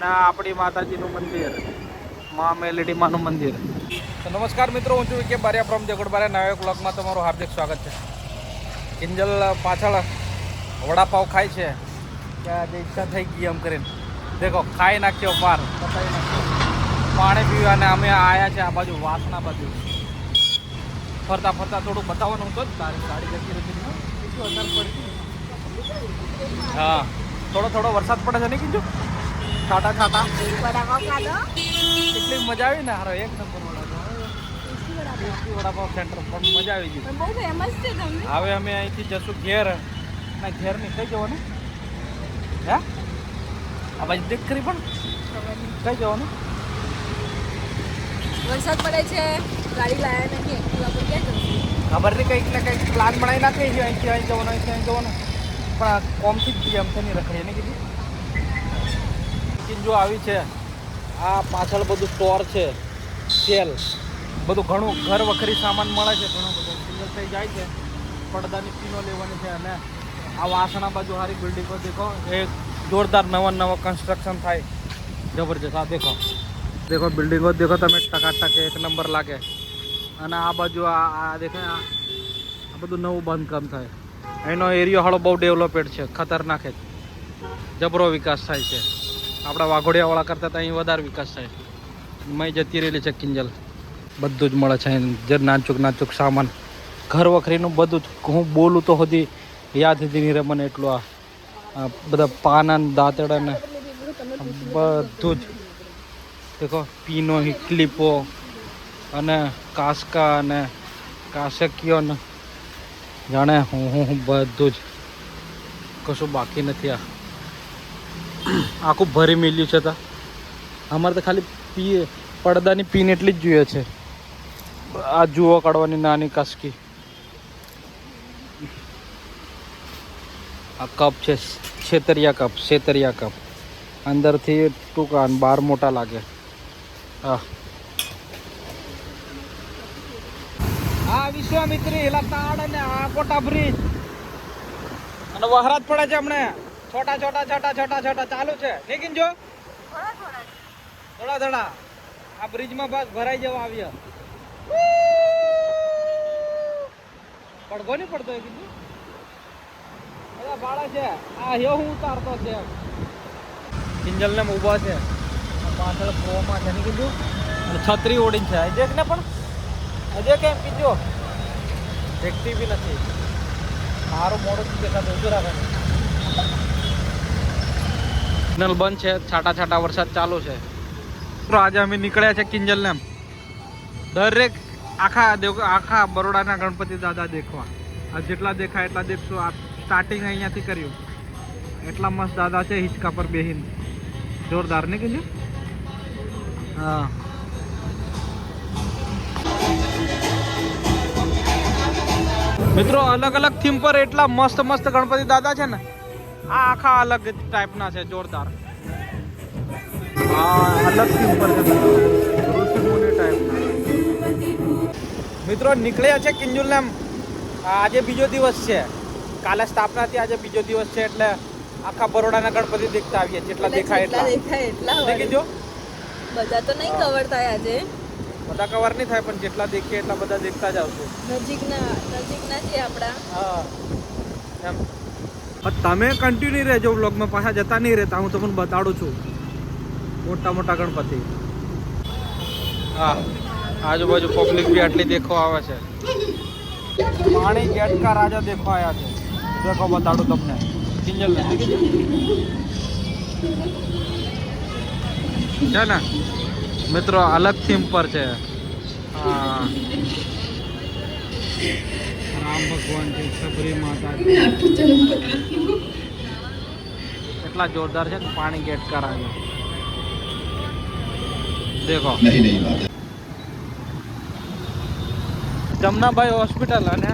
અને આ આપણી માતાજીનું મંદિર, મા મેલેડી માનું મંદિર. તો નમસ્કાર મિત્રો, હું છું કે બારિયા ફ્રોમ દેગોડબારિયા. નવા એક વ્લોગમાં તમારું હાર્દિક સ્વાગત છે. કિંજલ પાછળ વડાપાવ ખાય છે કે આજે ઈચ્છા થઈ ગઈ એમ કરીને દેખો ખાઈ નાખ્યો પાર, પતાવી નાખ્યો. પાણી પીવા અને અમે આવ્યા છે આ બાજુ વાસણા બાજુ. ફરતા ફરતા થોડુંક બતાવવાનું હતું જ, તારી ગાડી જતી રહેતી વધારે પડતી. હા, થોડો થોડો વરસાદ પડે છે ને કીધું, છાટા છાટા. એટલી મજા આવી ને, હારો એક નંબર વડાપાવ સેન્ટર પણ મજા આવી ગઈ. હવે અમે અહીંથી જશું ઘેર. ના ઘેર નહીં, કઈ જવાનું? હે આ બાજુ દેખ ખરી પણ કઈ જવાનું? વરસાદ પડે છે, ગાડી લાયા નથી, એક્ટિવા પર ક્યાં જવું? ખબર નહીં, કંઈક ને કંઈક પ્લાન બનાવી નાખે છે. અહીંથી અહીં જવાનું, અહીંથી અહીં જવાનું, પણ કોમથી જ એમ તો નહીં રખાય એને કીધું. જો આવી છે આ પાછળ બધું સ્ટોર છે, સેલ, બધું ઘણું ઘર વખરી સામાન મળે છે, ઘણો બધો સિંગલ થઈ જાય છે. પડદાની પીનો લેવાની છે. અને આ વાસણા બાજુ સારી બિલ્ડિંગો દેખો, એ જોરદાર નવા કન્સ્ટ્રક્શન થાય, જબરજસ્ત. આ દેખો દેખો બિલ્ડિંગો દેખો તમે, ટકાટક એક નંબર લાગે. અને આ બાજુ આ દેખો, આ બધું નવું બાંધકામ થાય. એનો એરિયો હાળો બહુ ડેવલપેડ છે, ખતરનાક જ જબરો વિકાસ થાય છે. આપણા વાઘોડિયાવાળા કરતાં તો અહીં વધારે વિકાસ થાય. મય જતી રહેલી છે કિંજલ, બધું જ મળે છે જે નાચુક સામાન, ઘર વખરીનું બધું જ. હું બોલું તો સુધી યાદ હતી નહીં રહે મને એટલું. આ બધા પાના દાંતડા ને બધું જ દેખો, પીનો, ક્લિપો અને કાસકા અને કાસકીઓ ને જાણે હું બધું જ, કશું બાકી નથી. આ આખું ભરી મેલ્યું છે. તો અમારે તો ખાલી પડદાની પીન એટલી જ જોઈએ છે. આ જુઓ કાઢવાની નાની કાસકી. આ કપ છે, છેતરિયા કપ. અંદરથી ટૂંકા અને બહાર મોટા લાગે. હા, આ વિશ્વામિત્રી હેલા તાડ અને આ કોટા બ્રિજ અને વહરાજ પડે છે હમણે. છોટા ચાલુ છે. લેકિન જો થોડા આ બ્રિજમાં બસ ભરાઈ જવા આવ્યા. પડઘો નહીં પડતો એ કીધું. બધા ભાડા છે. આ હેવ હું ઉતારતો છે. કિંજલ ને ઊભા છે પાછળ પ્રોમાં છે ને કીધું. છત્રી ઓડીને છે. દેખ ને પણ હજે કેમ કીધું દેખતી બી નથી. મારું મોડું દેખાતું ઊભું રાખે. સિગ્નલ બંધ છે, છાટા વરસાદ ચાલુ છે. તો આજે અમે નીકળ્યા છે કિંજલ ને દરેક આખા બરોડાના ગણપતિ દાદા દેખવા. આ જેટલા દેખાય એટલા દેખશું. આ સ્ટાર્ટિંગ અહીંયાથી કર્યું. એટલા મસ્ત દાદા છે, હિંચકા પર બેહીને. જોરદાર ને કિંજલ? હા, મિત્રો અલગ અલગ થીમ પર એટલા મસ્ત ગણપતિ દાદા છે ને. આ આખા અલગ ટાઈપના છે, જોરદાર. હા, અલગ થીમ પર છે, ઋષિમુનિ ટાઈપના. મિત્રો નીકળ્યા છે કિંજલને. આજે બીજો દિવસ છે, કાલે સ્થાપના હતી, આજે બીજો દિવસ છે. એટલે આખા બરોડાના ગણપતિ દેખતા આવીએ. જેટલા દેખાય એટલા દેખીજો. બધા તો નહીં કવર થાય આજે, બધા કવર નહીં થાય, પણ જેટલા દેખીએ એટલા બધા દેખતા જ આવશું. નજીકના છે આપણા. હા, એમ તમે કન્ટિન્યુ રહેજો વ્લોગમાં, પાછા જતા નહીં રહેતા. હું તમને બતાડું છું મોટા ગણપતિ. હા, આજુબાજુ પબ્લિક બી આટલી દેખો આવે છે. પાણી ગેટ કા રાજા દેખો આયા છે. દેખો બતાડું તમને કિંજલ ને છે ને મિત્રો, અલગ થીમ પર છે. હા, રામ ભગવાન છે, સબરી માતા છે. એટલા જોરદાર છે ને. પાણી ગેટ કરાવે દેખો. જમનાભાઈ હોસ્પિટલ અને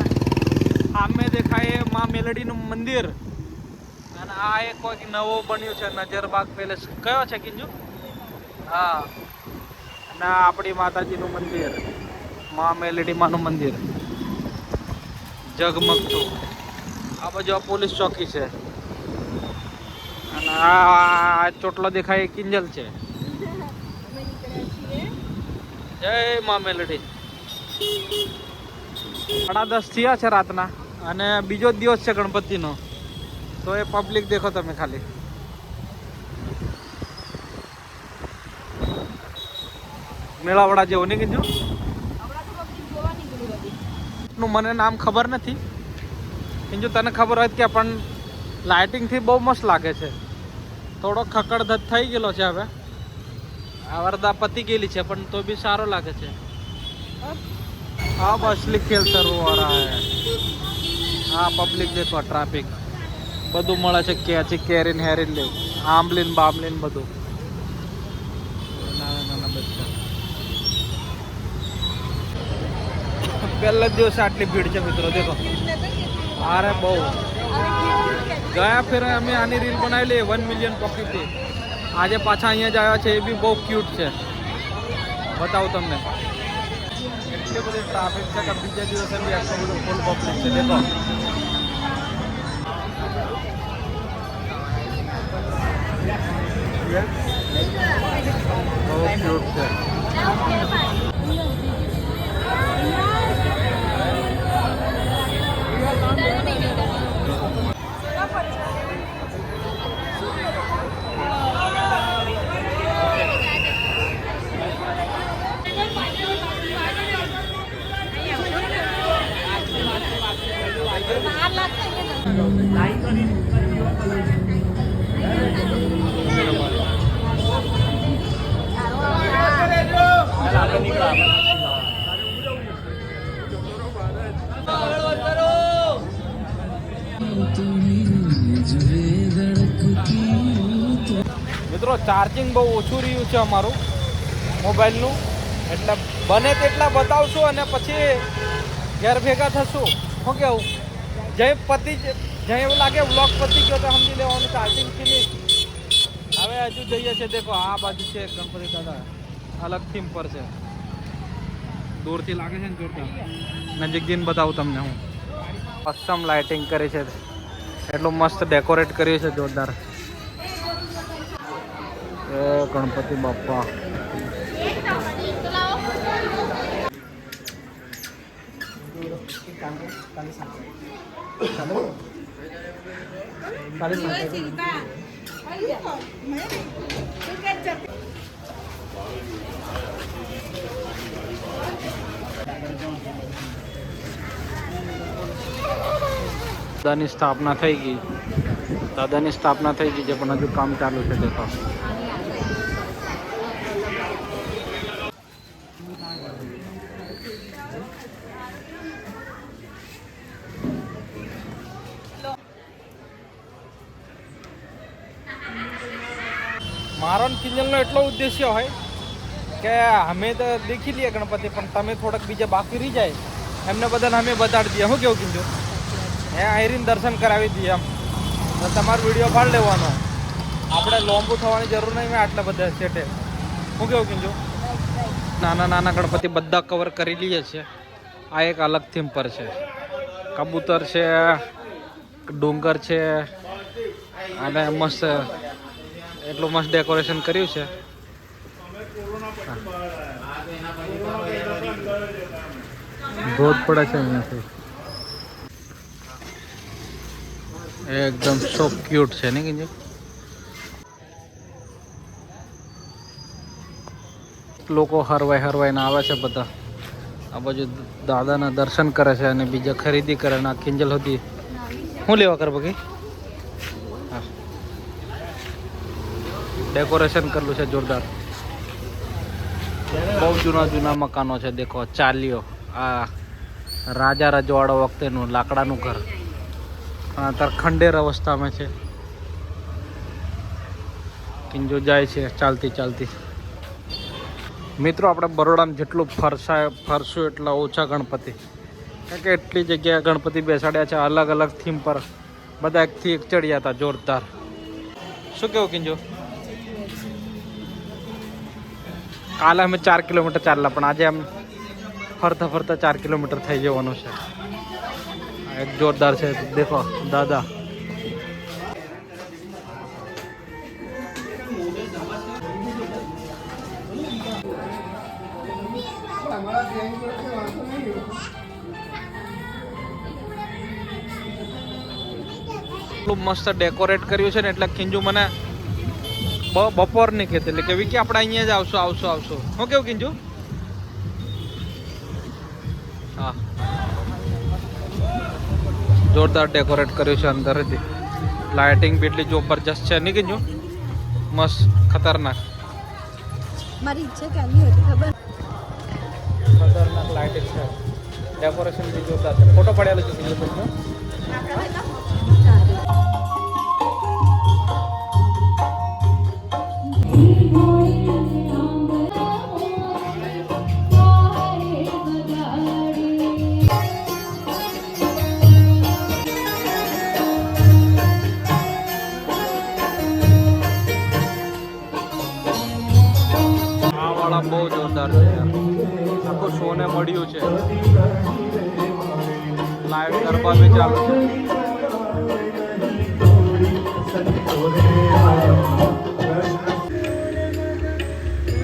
સામે દેખાય મા મેલડીનું મંદિર. અને આ એક કોઈક નવો બન્યું છે, નજરબાગ પેલેસ. કયો છે કિંજુ? હા, અને આપણી માતાજીનું મંદિર, મા મેલેડી માનું મંદિર જગમગતું. આ બાજુ પોલીસ ચોકી છે. અને આ ચોટલો દેખાય એ કિંજલ છે. અમે નીકળ્યા છીએ. જય મા મેલડી. 10:30 થયા છે રાતના અને બીજો જ દિવસ છે ગણપતિનો. તો એ પબ્લિક દેખો તમે ખાલી. મેળાવડા જેવું નહીં કીધું. હમણાં તો પબ્લિક જોવા નીકળી બધી. મને નામ ખબર નથી. જો તને ખબર હોય કે પણ લાઇટિંગથી બહુ મસ્ત લાગે છે. થોડો ખકડધજ થઈ ગયેલો છે હવે. આ વરદા પતી ગયેલી છે પણ તો બી સારો લાગે છે. अब असली खेल શરૂ हो रहा है. હા પબ્લિક દેખો ટ્રાફિક બધું મળે છે. કેચી કેરીન હેરીન લે આંબલીન બામલીન બધું. નાના નાના બચ્ચા. પહેલા જ દિવસે આટલી ભીડ છે મિત્રો દેખો. અરે બહુ ગયા ફેર અમે આની રીલ બનાવેલી 1 મિલિયન પોકી હતી. આજે પાછા અહીંયા જ આવ્યા છે. એ બી બહુ ક્યુટ છે. બતાવું તમને. એટલી બધી ટ્રાફિક છે કે બીજા દિવસે બી આટલું બધું ફૂલ પબ્લિક છે દેખો. બહુ ક્યુટ છે. મિત્રો ચાર્જિંગ બહુ ઓછું રહ્યું છે અમારું મોબાઈલનું. એટલે બને તેટલા બતાવશું અને પછી ઘેર ભેગા થશું. શું કેવું? જય એવું લાગે વ્લોગ પતી ગયો તો સમજી લેવાનું ચાર્જિંગ ફિનિશ. હવે હજુ જઈએ છે દેખો. આ બાજુ છે ગણપતિ દાદા. અલગ થીમ પર છે. દૂરથી લાગે છે ને જોરદાર. નજીક જઈને બતાવું તમને હું. અસમ લાઇટિંગ કરી છે. એટલું મસ્ત ડેકોરેટ કર્યું છે જોરદાર. ગણપતિ બાપ્પા. દાદાની સ્થાપના થઈ ગઈ. દાદાની સ્થાપના થઈ ગઈ છે પણ હજુ કામ ચાલુ છે દેખો. મારો ને કિંજલનો એટલો ઉદ્દેશ્ય હોય કે અમે તો દેખી લઈએ ગણપતિ પણ તમે થોડાક બીજા બાકી રહી જાય એમને બધાને અમે બતાડી દઈએ. શું કેવું કિંજલ? હે આયરીને દર્શન કરાવી દઈએ એમ. તો તમારો વિડીયો પાડી લેવાનો. આપણે લોંબુ થવાની જરૂર નહીં. મેં આટલા બધા સેટે. શું કેવું કિંજલ? નાના નાના ગણપતિ બધા કવર કરી લઈએ છીએ. આ એક અલગ થીમ પર છે. કબૂતર છે, ડુંગર છે અને મસ્ત એટલું મસ્ત ડેકોરેશન કર્યું છે. ધોધ પડે છે અહીંયાથી. એકદમ સો ક્યુટ છે ને કે લોકો હરવાઈને આવે છે બધા. આ બાજુ દાદાના દર્શન કરે છે અને બીજા ખરીદી કરે. ના કિંજલ હતી શું લેવા કર બગી. ડેકોરેશન કરેલું છે જોરદાર. બહુ જૂના મકાનો છે દેખો. ચાલીઓ. આ રાજા રજવાડા વખતેનું લાકડાનું ઘર અત્યારે ખંડેર અવસ્થામાં છે. કિંજો જાય છે ચાલતી. મિત્રો આપણે બરોડામાં જેટલું ફરશું એટલા ઓછા ગણપતિ. કારણ કે એટલી જગ્યાએ ગણપતિ બેસાડ્યા છે અલગ અલગ થીમ પર. બધા એકથી એક ચડ્યા હતા જોરદાર. શું કેવું કિંજો? કાલે અમે 4 કિલોમીટર ચાલલા પણ આજે આમ ફરતા 4 કિલોમીટર થઈ જવાનું છે. એક જોરદાર છે દેખો દાદા. એટલું મસ્ત ડેકોરેટ કર્યું છે ને એટલે કિંજુ મને બપોર ની કહેતી એટલે કે વિકી આપણે અહીંયા જ આવશું હું કેવું કિંજુ હા જોરદાર ડેકોરેટ કર્યું છે અંદરથી લાઇટિંગ બી એટલી જબરજસ્ત છે નહીં કિંજુ મસ્ત ખતરનાક મારી ઈચ્છા કેની હતી ખબર ખતરનાક લાઇટિંગ છે ડેકોરેશન બી જોરદાર છે ફોટો પડેલો છે કિંજુ તમને બહુ જોરદાર છે આખું શોને મળ્યું છે લાઈવ ગરબા બી ચાલુ છે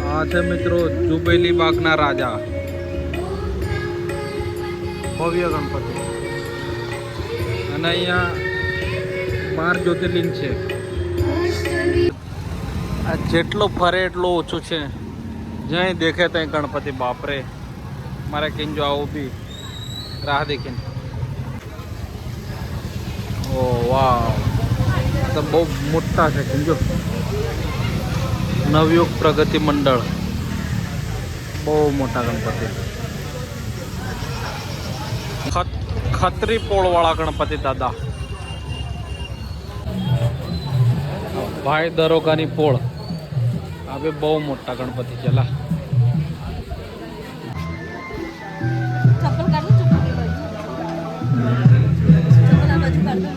આ છે મિત્રો જુબેલી બાગના રાજા ભવ્ય ગણપતિ અને અહીંયા 12 જ્યોતિર્લિંગ છે આ જેટલો ફરે એટલો ઓછું છે જ્યાં દેખે ત્યાં ગણપતિ બાપરે મારે કિંજો આવું બી રાહ દેખીને ઓ વાહ તો બહુ મોટા છે કિંજો નવયુગ પ્રગતિ મંડળ બહુ મોટા ગણપતિ ખત્રી પોળવાળા ગણપતિ દાદા ભાઈ દરોગાની પોળ આ બી બહુ મોટા ગણપતિ છે લા ચપ્પલ કાઢો ચપ્પલ આ બાજુ કાઢો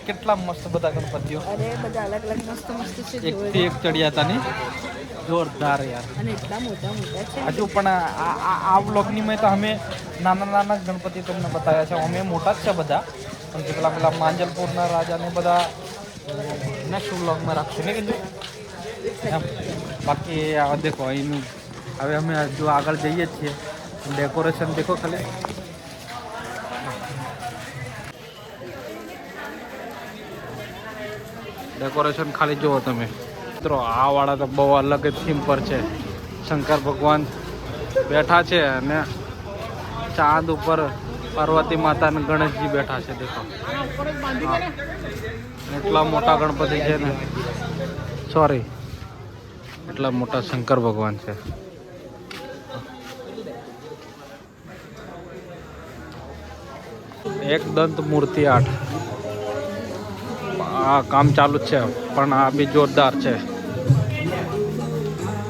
કેટલા મસ્ત બધા ગણપતિઓ અરે બધા અલગ અલગ મસ્ત મસ્ત છે એક થી એક ચડિયા હતા ને જોરદાર યાર અને એટલા મોટા મોટા છે હજુ પણ આ વ્લોગની મેં તો અમે નાના ગણપતિ તમને બતાવ્યા છે અમે મોટા જ છે બધા પણ જે પેલા માંજલપુરના રાજાને બધા નેક્સ્ટ વ્લોગમાં રાખશું ને કીધું એમ બાકી આ દેખો અહીંનું હવે અમે જો આગળ જઈએ જ છીએ ડેકોરેશન દેખો ખાલી ડેકોરેશન ખાલી જુઓ તમે મિત્રો આ વાળા તો બહુ અલગ જ થીમ પર છે શંકર ભગવાન બેઠા છે અને ચાંદ ઉપર પાર્વતી માતા અને ગણેશજી બેઠા છે દેખો એટલા મોટા ગણપતિ છે ને સોરી એટલા મોટા શંકર ભગવાન છે એક દંત મૂર્તિ 8 આ કામ ચાલુ જ છે પણ આ બી જોરદાર છે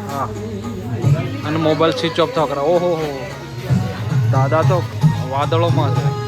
હા અને મોબાઈલ સ્વિચ ઓફ થવા કરે ઓહો દાદા તો વાદળોમાં છે